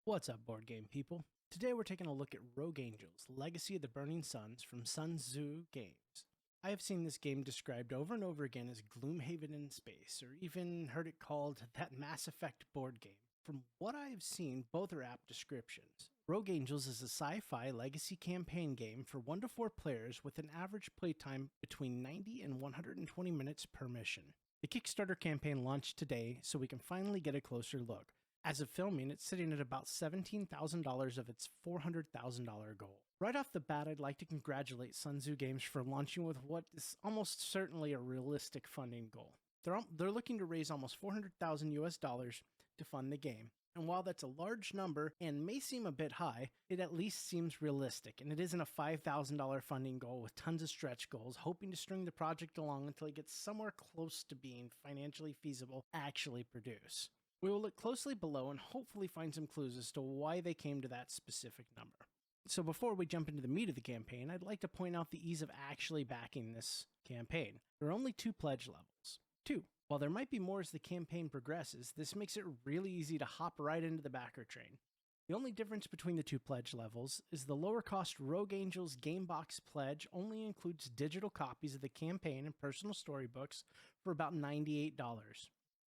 What's up, board game people? Today we're taking a look at Rogue Angels, Legacy of the Burning Suns from SunTzuGames. I have seen this game described over and over again as Gloomhaven in space, or even heard it called that Mass Effect board game. From what I have seen, both are apt descriptions. Rogue Angels is a sci-fi legacy campaign game for 1 to 4 players with an average playtime between 90 and 120 minutes per mission. The Kickstarter campaign launched today, so we can finally get a closer look. As of filming, it's sitting at about $17,000 of its $400,000 goal. Right off the bat, I'd like to congratulate SunTzuGames for launching with what is almost certainly a realistic funding goal. They're looking to raise almost $400,000 to fund the game. And while that's a large number and may seem a bit high, it at least seems realistic, and it isn't a $5,000 funding goal with tons of stretch goals, hoping to string the project along until it gets somewhere close to being financially feasible to actually produce. We will look closely below and hopefully find some clues as to why they came to that specific number. So before we jump into the meat of the campaign, I'd like to point out the ease of actually backing this campaign. There are only 2 pledge levels. 2. While there might be more as the campaign progresses, this makes it really easy to hop right into the backer train. The only difference between the 2 pledge levels is the lower cost Rogue Angels Gamebox pledge only includes digital copies of the campaign and personal storybooks for about $98.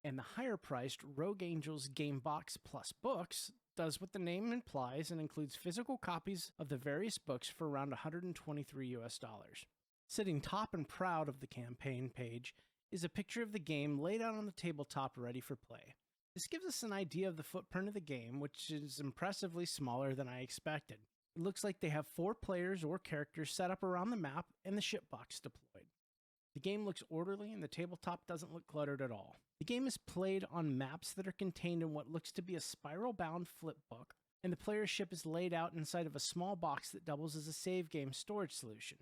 And the higher priced Rogue Angels Game Box Plus books does what the name implies and includes physical copies of the various books for around $123. Sitting top and proud of the campaign page is a picture of the game laid out on the tabletop ready for play. This gives us an idea of the footprint of the game, which is impressively smaller than I expected. It looks like they have 4 players or characters set up around the map and the ship box deployed. The game looks orderly and the tabletop doesn't look cluttered at all. The game is played on maps that are contained in what looks to be a spiral-bound flipbook, and the player's ship is laid out inside of a small box that doubles as a save game storage solution.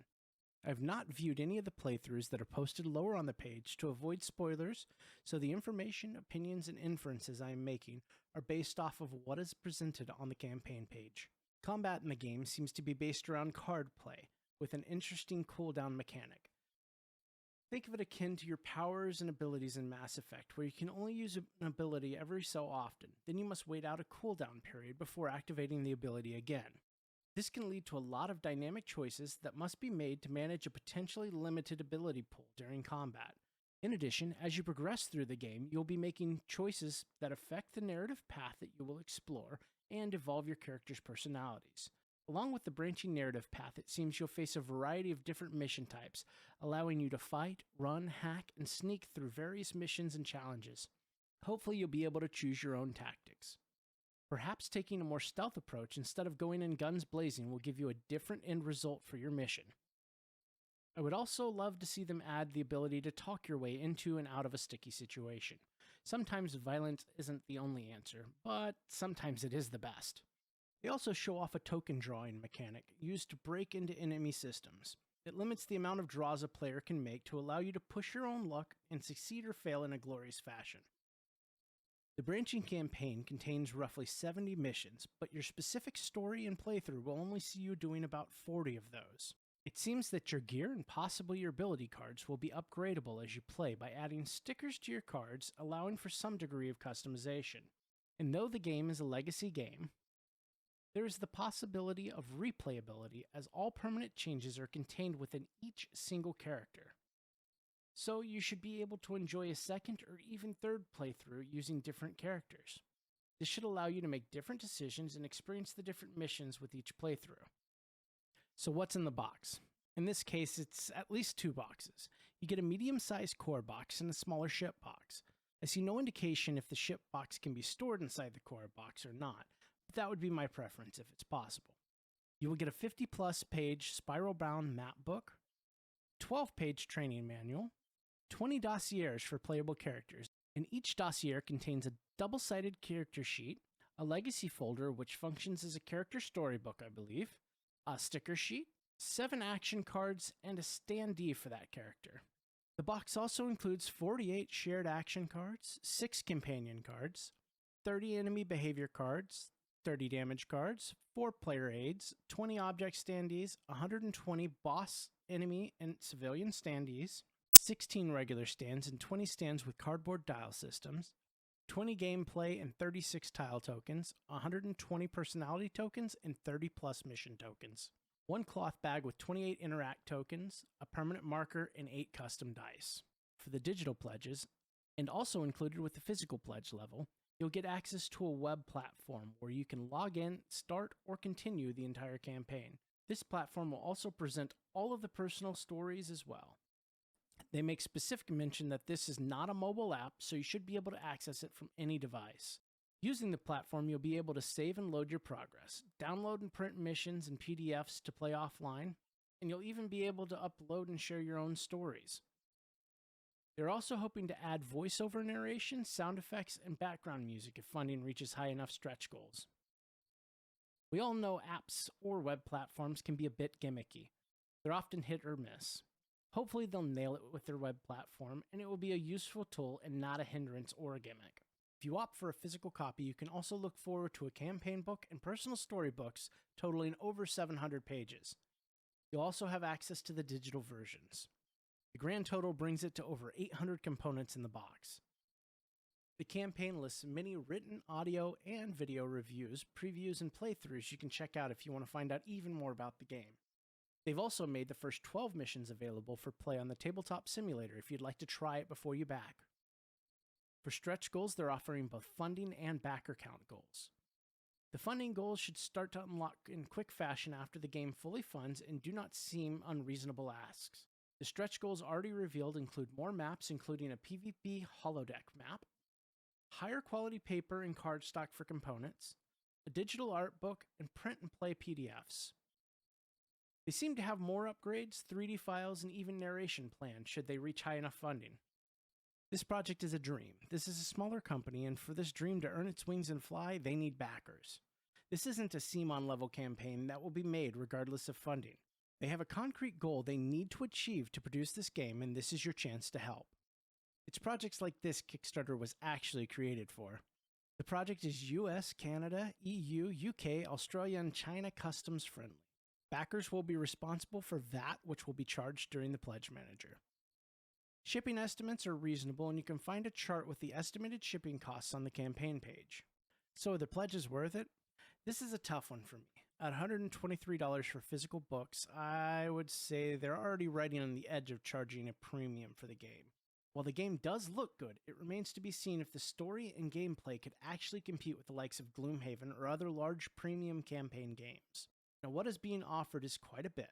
I have not viewed any of the playthroughs that are posted lower on the page to avoid spoilers, so the information, opinions, and inferences I am making are based off of what is presented on the campaign page. Combat in the game seems to be based around card play, with an interesting cooldown mechanic. Think of it akin to your powers and abilities in Mass Effect, where you can only use an ability every so often, then you must wait out a cooldown period before activating the ability again. This can lead to a lot of dynamic choices that must be made to manage a potentially limited ability pool during combat. In addition, as you progress through the game, you'll be making choices that affect the narrative path that you will explore and evolve your character's personalities. Along with the branching narrative path, it seems you'll face a variety of different mission types, allowing you to fight, run, hack, and sneak through various missions and challenges. Hopefully you'll be able to choose your own tactics. Perhaps taking a more stealth approach instead of going in guns blazing will give you a different end result for your mission. I would also love to see them add the ability to talk your way into and out of a sticky situation. Sometimes violence isn't the only answer, but sometimes it is the best. They also show off a token drawing mechanic used to break into enemy systems. It limits the amount of draws a player can make to allow you to push your own luck and succeed or fail in a glorious fashion. The branching campaign contains roughly 70 missions, but your specific story and playthrough will only see you doing about 40 of those. It seems that your gear and possibly your ability cards will be upgradable as you play by adding stickers to your cards, allowing for some degree of customization. And though the game is a legacy game, there is the possibility of replayability as all permanent changes are contained within each single character. So you should be able to enjoy a second or even third playthrough using different characters. This should allow you to make different decisions and experience the different missions with each playthrough. So what's in the box? In this case, it's at least 2 boxes. You get a medium-sized core box and a smaller ship box. I see no indication if the ship box can be stored inside the core box or not. That would be my preference if it's possible. You will get a 50-plus page spiral-bound map book, 12-page training manual, 20 dossiers for playable characters, and each dossier contains a double-sided character sheet, a legacy folder which functions as a character storybook, I believe, a sticker sheet, 7 action cards, and a standee for that character. The box also includes 48 shared action cards, 6 companion cards, 30 enemy behavior cards, 30 damage cards, 4 player aids, 20 object standees, 120 boss, enemy, and civilian standees, 16 regular stands and 20 stands with cardboard dial systems, 20 gameplay and 36 tile tokens, 120 personality tokens, and 30 plus mission tokens. One cloth bag with 28 interact tokens, a permanent marker, and 8 custom dice. For the digital pledges, and also included with the physical pledge level, you'll get access to a web platform where you can log in, start, or continue the entire campaign. This platform will also present all of the personal stories as well. They make specific mention that this is not a mobile app, so you should be able to access it from any device. Using the platform, you'll be able to save and load your progress, download and print missions and PDFs to play offline, and you'll even be able to upload and share your own stories. They're also hoping to add voiceover narration, sound effects, and background music if funding reaches high enough stretch goals. We all know apps or web platforms can be a bit gimmicky. They're often hit or miss. Hopefully they'll nail it with their web platform, and it will be a useful tool and not a hindrance or a gimmick. If you opt for a physical copy, you can also look forward to a campaign book and personal storybooks totaling over 700 pages. You'll also have access to the digital versions. The grand total brings it to over 800 components in the box. The campaign lists many written audio and video reviews, previews, and playthroughs you can check out if you want to find out even more about the game. They've also made the first 12 missions available for play on the tabletop simulator if you'd like to try it before you back. For stretch goals, they're offering both funding and backer count goals. The funding goals should start to unlock in quick fashion after the game fully funds and do not seem unreasonable asks. The stretch goals already revealed include more maps, including a PvP holodeck map, higher quality paper and cardstock for components, a digital art book, and print and play PDFs. They seem to have more upgrades, 3D files, and even narration planned should they reach high enough funding. This project is a dream. This is a smaller company, and for this dream to earn its wings and fly, they need backers. This isn't a CMON level campaign that will be made regardless of funding. They have a concrete goal they need to achieve to produce this game, and this is your chance to help. It's projects like this Kickstarter was actually created for. The project is US, Canada, EU, UK, Australia, and China customs friendly. Backers will be responsible for VAT, which will be charged during the Pledge Manager. Shipping estimates are reasonable, and you can find a chart with the estimated shipping costs on the campaign page. So are the pledges worth it? This is a tough one for me. At $123 for physical books, I would say they're already riding on the edge of charging a premium for the game. While the game does look good, it remains to be seen if the story and gameplay could actually compete with the likes of Gloomhaven or other large premium campaign games. Now, what is being offered is quite a bit.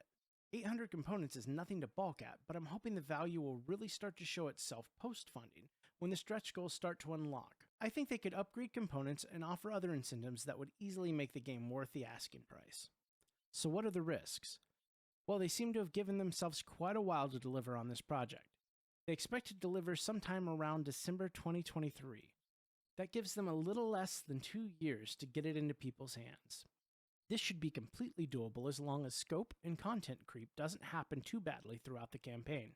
800 components is nothing to balk at, but I'm hoping the value will really start to show itself post-funding when the stretch goals start to unlock. I think they could upgrade components and offer other incentives that would easily make the game worth the asking price. So what are the risks? Well, they seem to have given themselves quite a while to deliver on this project. They expect to deliver sometime around December 2023. That gives them a little less than 2 years to get it into people's hands. This should be completely doable as long as scope and content creep doesn't happen too badly throughout the campaign.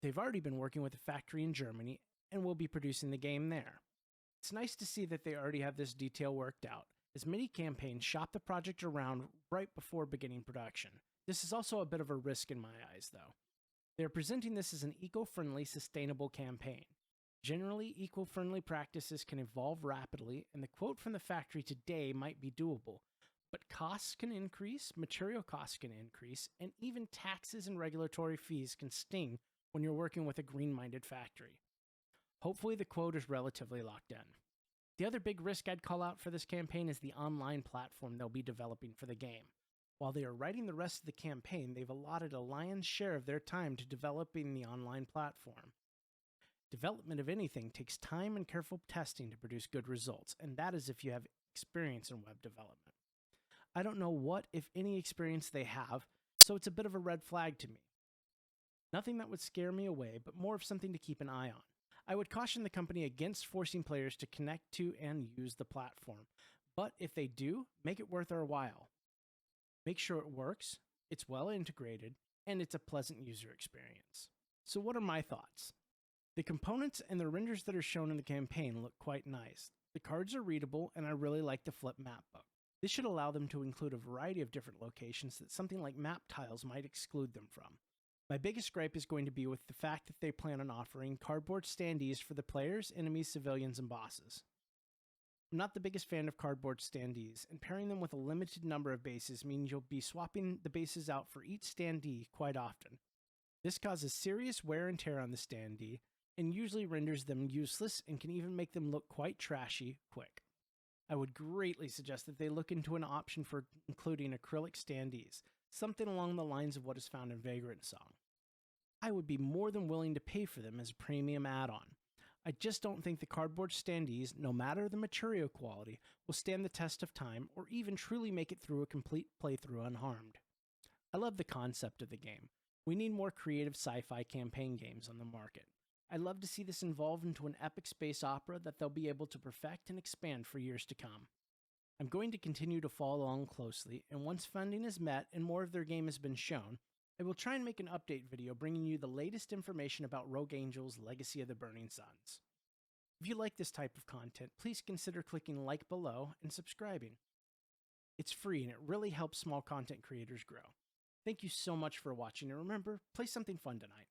They've already been working with a factory in Germany and will be producing the game there. It's nice to see that they already have this detail worked out, as many campaigns shop the project around right before beginning production. This is also a bit of a risk in my eyes, though. They are presenting this as an eco-friendly, sustainable campaign. Generally, eco-friendly practices can evolve rapidly, and the quote from the factory today might be doable, but costs can increase, material costs can increase, and even taxes and regulatory fees can sting when you're working with a green-minded factory. Hopefully the quote is relatively locked in. The other big risk I'd call out for this campaign is the online platform they'll be developing for the game. While they are writing the rest of the campaign, they've allotted a lion's share of their time to developing the online platform. Development of anything takes time and careful testing to produce good results, and that is if you have experience in web development. I don't know what, if any, experience they have, so it's a bit of a red flag to me. Nothing that would scare me away, but more of something to keep an eye on. I would caution the company against forcing players to connect to and use the platform, but if they do, make it worth our while. Make sure it works, it's well integrated, and it's a pleasant user experience. So what are my thoughts? The components and the renders that are shown in the campaign look quite nice. The cards are readable, and I really like the flip map book. This should allow them to include a variety of different locations that something like map tiles might exclude them from. My biggest gripe is going to be with the fact that they plan on offering cardboard standees for the players, enemies, civilians, and bosses. I'm not the biggest fan of cardboard standees, and pairing them with a limited number of bases means you'll be swapping the bases out for each standee quite often. This causes serious wear and tear on the standee, and usually renders them useless and can even make them look quite trashy quick. I would greatly suggest that they look into an option for including acrylic standees, something along the lines of what is found in Vagrant Song. I would be more than willing to pay for them as a premium add-on. I just don't think the cardboard standees, no matter the material quality, will stand the test of time or even truly make it through a complete playthrough unharmed. I love the concept of the game. We need more creative sci-fi campaign games on the market. I'd love to see this evolve into an epic space opera that they'll be able to perfect and expand for years to come. I'm going to continue to follow along closely, and once funding is met and more of their game has been shown, I will try and make an update video bringing you the latest information about Rogue Angel's Legacy of the Burning Suns. If you like this type of content, please consider clicking like below and subscribing. It's free and it really helps small content creators grow. Thank you so much for watching, and remember, play something fun tonight.